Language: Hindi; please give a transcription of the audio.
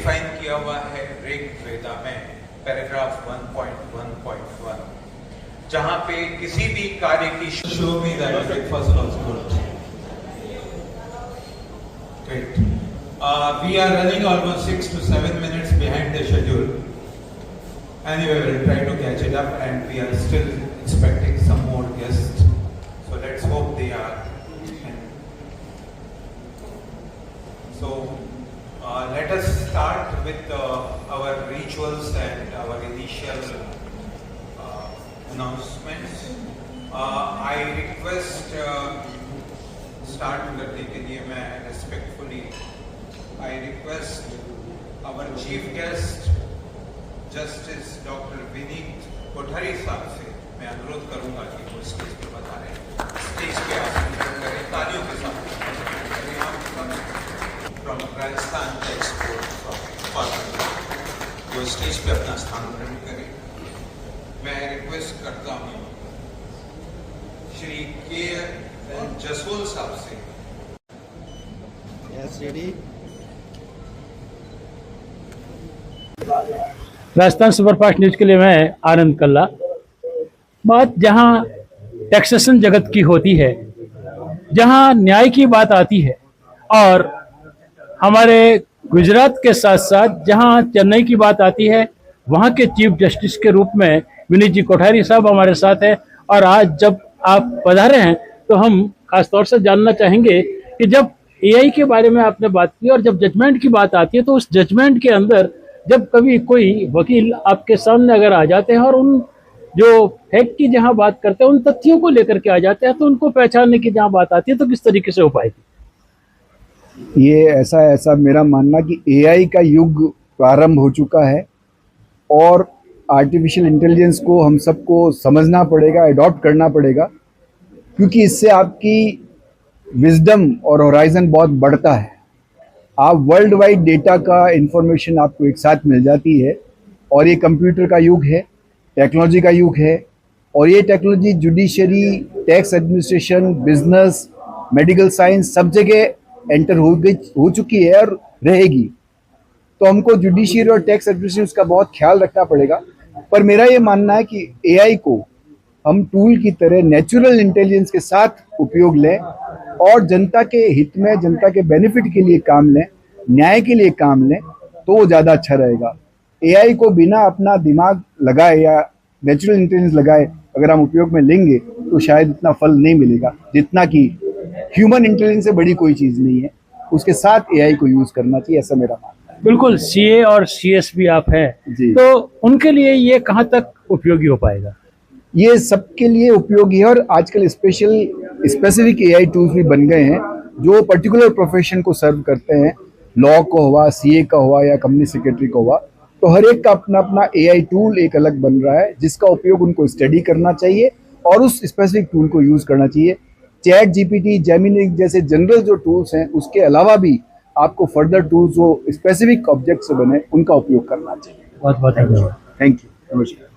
डिफाइन किया हुआ है ऋग वेदा में पैराग्राफ 1.1.1, जहां पे किसी भी कार्य की show me that breakfast was good. Great. We are running almost 6 to 7 minutes behind the schedule. Anyway, we'll try to catch it up, and we are still expecting some more guests. So let's hope they are. So let us start with our rituals and our initial announcements. I request start करने के लिए मैं respectfully I request our chief guest Justice Dr. Vineet Kothari साहब से मैं अनुरोध करूंगा कि वो स्टेज पे बता रहे हैं, स्टेज पे आसन करें तालियों के साथ। From Rajasthan Export वो स्टेज पे अपना स्थान ग्रहण करें। मैं रिक्वेस्ट करता हूँ श्री के जसोल साहब से। राजस्थान सुपरफास्ट न्यूज के लिए मैं आनंद कल्ला। बात जहां टैक्सेशन जगत की होती है, जहां न्याय की बात आती है, और हमारे गुजरात के साथ साथ जहां चेन्नई की बात आती है, वहां के चीफ जस्टिस के रूप में विनीत जी कोठारी साहब हमारे साथ हैं। और आज जब आप पधारे हैं तो हम खासतौर से जानना चाहेंगे कि जब एआई के बारे में आपने बात की और जब जजमेंट की बात आती है, तो उस जजमेंट के अंदर जब कभी कोई वकील आपके सामने अगर आ जाते हैं और उन जो फैक्ट की जहां बात करते हैं, उन तथ्यों को लेकर के आ जाते हैं, तो उनको पहचानने की जहां बात आती है, तो किस तरीके से हो पाएगी? ये ऐसा मेरा मानना कि एआई का युग प्रारंभ हो चुका है और आर्टिफिशियल इंटेलिजेंस को हम सबको समझना पड़ेगा, अडॉप्ट करना पड़ेगा, क्योंकि इससे आपकी विजडम और होराइजन बहुत बढ़ता है। आप वर्ल्ड वाइड डेटा का इंफॉर्मेशन आपको एक साथ मिल जाती है, और ये कंप्यूटर का युग है, टेक्नोलॉजी का युग है, और ये technology judiciary, tax administration, business, medical science सब जगह एंटर हो चुकी है और रहेगी। तो हमको जुडिशरी और टैक्स एडमिनिस्ट्रेशन का बहुत ख्याल रखना पड़ेगा। पर मेरा ये मानना है कि एआई को हम टूल की तरह नेचुरल इंटेलिजेंस के साथ उपयोग लें और जनता के हित में, जनता के बेनिफिट के लिए काम लें, न्याय के लिए काम लें, तो वो ज़्यादा अच्छा रहेगा। एआई को बिना अपना दिमाग लगाए या नेचुरल इंटेलिजेंस लगाए अगर हम उपयोग में लेंगे तो शायद इतना फल नहीं मिलेगा जितना कि ह्यूमन इंटेलिजेंस से बड़ी कोई चीज़ नहीं है। उसके साथ एआई को यूज़ करना चाहिए, ऐसा मेरा मानना है। बिल्कुल, सीए और सीएस भी आप हैं, तो उनके लिए ये कहाँ तक उपयोगी हो पाएगा? ये सबके लिए उपयोगी है, और आजकल स्पेसिफिक एआई टूल्स भी बन गए हैं जो पर्टिकुलर प्रोफेशन को सर्व करते हैं। लॉ को हुआ, सीए का हुआ या कंपनी सेक्रेटरी का हुआ, तो हर एक का अपना अपना एआई टूल एक अलग बन रहा है, जिसका उपयोग उनको स्टडी करना चाहिए और उस स्पेसिफिक टूल को यूज़ करना चाहिए। चैट जीपीटी, जेमिनी जैसे जनरल जो टूल्स हैं, उसके अलावा भी आपको फर्दर टूल्स जो स्पेसिफिक ऑब्जेक्ट से बने उनका उपयोग करना चाहिए। बहुत बहुत धन्यवाद। Thank you. नमस्कार।